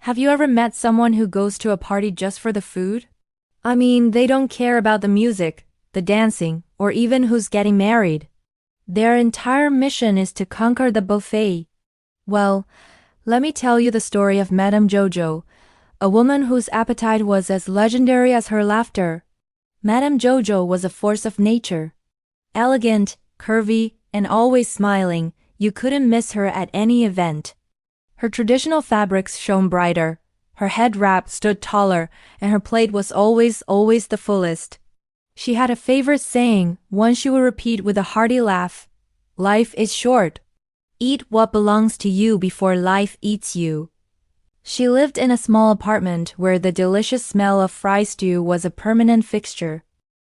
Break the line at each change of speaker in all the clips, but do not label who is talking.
Have you ever met someone who goes to a party just for the food? I mean, they don't care about the music, the dancing, or even who's getting married. Their entire mission is to conquer the buffet. Well, let me tell you the story of Madam Jojo, a woman whose appetite was as legendary as her laughter. Madam Jojo was a force of nature. Elegant, curvy, and always smiling, you couldn't miss her at any event. Her traditional fabrics shone brighter, her head wrap stood taller, and her plate was always the fullest. She had a favorite saying, one she would repeat with a hearty laugh. Life is short. Eat what belongs to you before life eats you. She lived in a small apartment where the delicious smell of fry stew was a permanent fixture.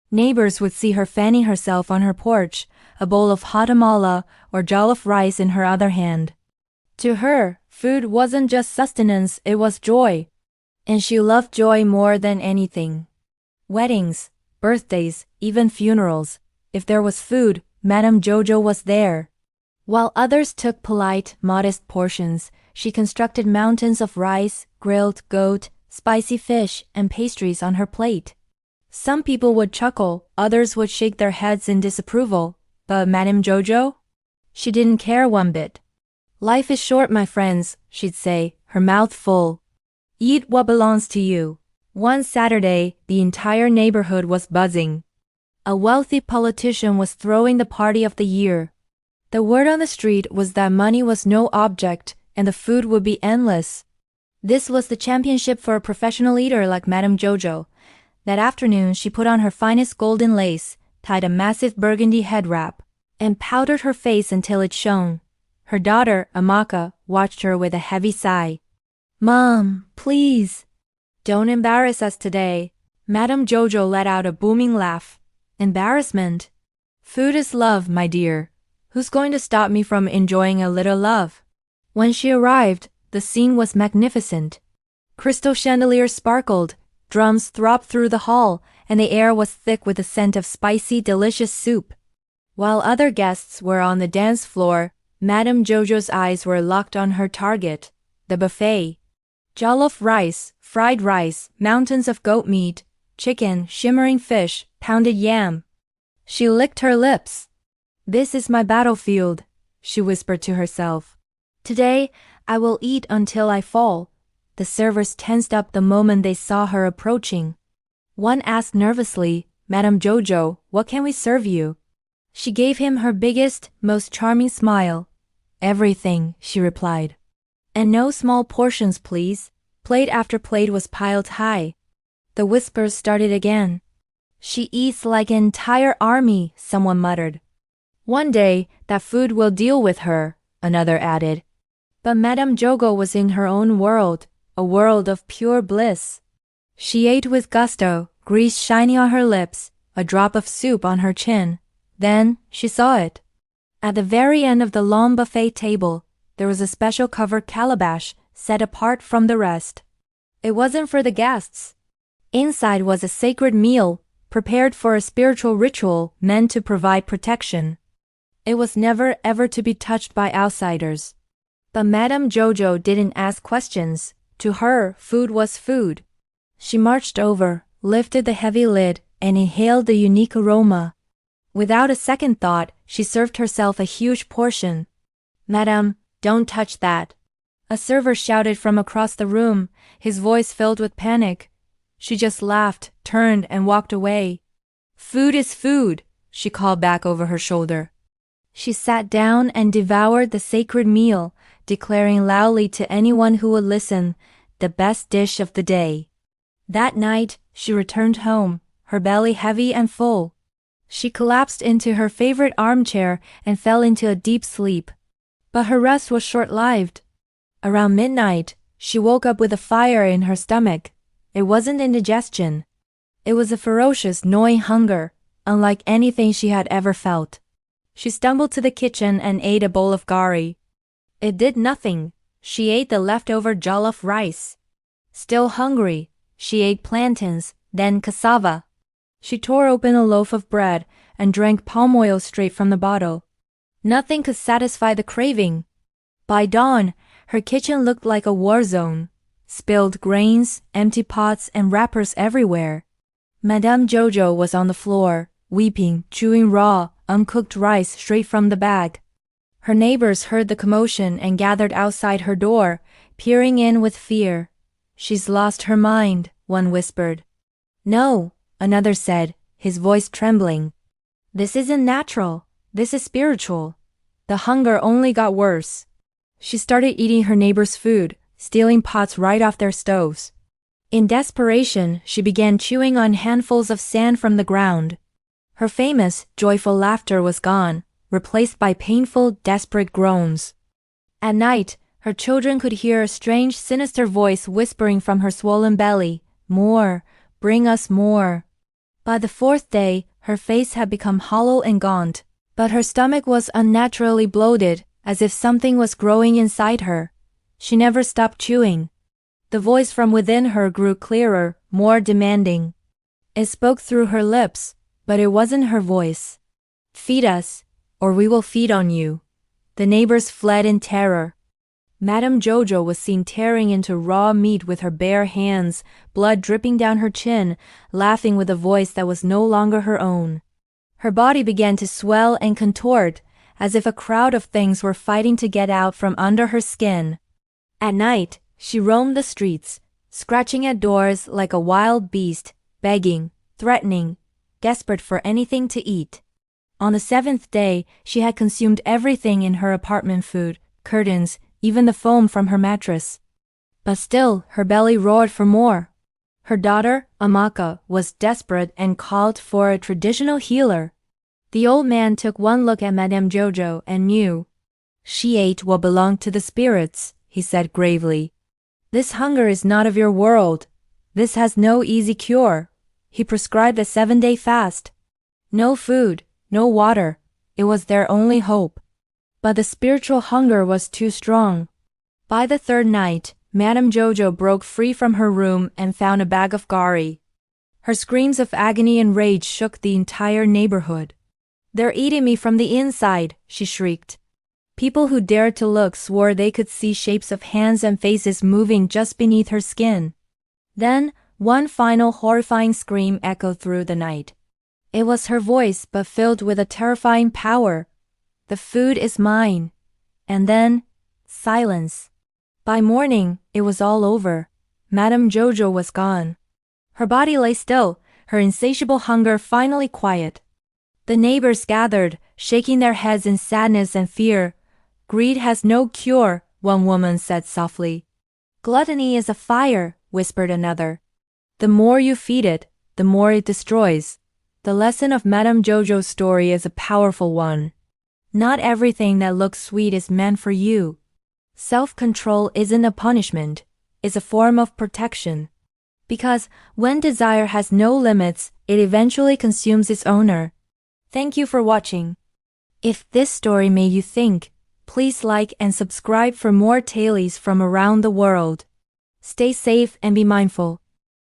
Neighbors would see her fanning herself on her porch, a bowl of hot tamala or jollof rice in her other hand. To her, food wasn't just sustenance, it was joy. And she loved joy more than anything. Weddings, birthdays, even funerals. If there was food, Madam Jojo was there. While others took polite, modest portions, she constructed mountains of rice, grilled goat, spicy fish, and pastries on her plate. Some people would chuckle, others would shake their heads in disapproval, but Madam Jojo? She didn't care one bit. Life is short, my friends, she'd say, her mouth full. Eat what belongs to you. One Saturday, the entire neighborhood was buzzing. A wealthy politician was throwing the party of the year. The word on the street was that money was no object and the food would be endless. This was the championship for a professional eater like Madam Jojo. That afternoon, she put on her finest golden lace, tied a massive burgundy head wrap, and powdered her face until it shone. Her daughter, Amaka, watched her with a heavy sigh. Mom, please. Don't embarrass us today. Madam Jojo let out a booming laugh. Embarrassment? Food is love, my dear. Who's going to stop me from enjoying a little love? When she arrived, the scene was magnificent. Crystal chandeliers sparkled, drums throbbed through the hall, and the air was thick with the scent of spicy, delicious soup. While other guests were on the dance floor, Madam Jojo's eyes were locked on her target, the buffet. Jollof rice, fried rice, mountains of goat meat, chicken, shimmering fish, pounded yam. She licked her lips. This is my battlefield, she whispered to herself. Today, I will eat until I fall. The servers tensed up the moment they saw her approaching. One asked nervously, Madam Jojo, what can we serve you? She gave him her biggest, most charming smile. Everything, she replied. And no small portions, please. Plate after plate was piled high. The whispers started again. She eats like an entire army, someone muttered. One day, that food will deal with her, another added. But Madam Jojo was in her own world, a world of pure bliss. She ate with gusto, grease shining on her lips, a drop of soup on her chin. Then, she saw it. At the very end of the long buffet table, there was a special covered calabash set apart from the rest. It wasn't for the guests. Inside was a sacred meal, prepared for a spiritual ritual meant to provide protection. It was never ever to be touched by outsiders. But Madam Jojo didn't ask questions. To her, food was food. She marched over, lifted the heavy lid, and inhaled the unique aroma. Without a second thought, she served herself a huge portion. Madam, don't touch that. A server shouted from across the room, his voice filled with panic. She just laughed, turned, and walked away. Food is food, she called back over her shoulder. She sat down and devoured the sacred meal, declaring loudly to anyone who would listen, the best dish of the day. That night, she returned home, her belly heavy and full. She collapsed into her favorite armchair and fell into a deep sleep. But her rest was short-lived. Around midnight, she woke up with a fire in her stomach. It wasn't indigestion. It was a ferocious, gnawing hunger, unlike anything she had ever felt. She stumbled to the kitchen and ate a bowl of gari. It did nothing. She ate the leftover jollof rice. Still hungry, she ate plantains, then cassava. She tore open a loaf of bread and drank palm oil straight from the bottle. Nothing could satisfy the craving. By dawn, her kitchen looked like a war zone. spilled grains, empty pots and wrappers everywhere. Madame Jojo was on the floor, weeping, chewing raw, uncooked rice straight from the bag. Her neighbors heard the commotion and gathered outside her door, peering in with fear. "She's lost her mind," one whispered. "No," another said, his voice trembling. "This isn't natural. This is spiritual." The hunger only got worse. She started eating her neighbors' food, stealing pots right off their stoves. In desperation, she began chewing on handfuls of sand from the ground. Her famous, joyful laughter was gone, replaced by painful, desperate groans. At night, her children could hear a strange, sinister voice whispering from her swollen belly, "More, bring us more." By the fourth day, her face had become hollow and gaunt, but her stomach was unnaturally bloated, as if something was growing inside her. She never stopped chewing. The voice from within her grew clearer, more demanding. It spoke through her lips, but it wasn't her voice. "Feed us, or we will feed on you." The neighbors fled in terror. Madam Jojo was seen tearing into raw meat with her bare hands, blood dripping down her chin, laughing with a voice that was no longer her own. Her body began to swell and contort, as if a crowd of things were fighting to get out from under her skin. At night, she roamed the streets, scratching at doors like a wild beast, begging, threatening, desperate for anything to eat. On the seventh day, she had consumed everything in her apartment: food, curtains, even the foam from her mattress. But still, her belly roared for more. Her daughter, Amaka, was desperate and called for a traditional healer. The old man took one look at Madame Jojo and knew. "She ate what belonged to the spirits," he said gravely. "This hunger is not of your world. This has no easy cure." He prescribed a 7-day fast. No food, no water. It was their only hope. But the spiritual hunger was too strong. By the third night, Madame Jojo broke free from her room and found a bag of gari. Her screams of agony and rage shook the entire neighborhood. "They're eating me from the inside," she shrieked. People who dared to look swore they could see shapes of hands and faces moving just beneath her skin. Then, one final horrifying scream echoed through the night. It was her voice, but filled with a terrifying power. "The food is mine." And then, silence. By morning, it was all over. Madame Jojo was gone. Her body lay still, her insatiable hunger finally quiet. The neighbors gathered, shaking their heads in sadness and fear. "Greed has no cure," one woman said softly. "Gluttony is a fire," whispered another. "The more you feed it, the more it destroys." The lesson of Madame Jojo's story is a powerful one. Not everything that looks sweet is meant for you. Self-control isn't a punishment, it's a form of protection. Because when desire has no limits, it eventually consumes its owner. Thank you for watching. If this story made you think, please like and subscribe for more tales from around the world. Stay safe and be mindful.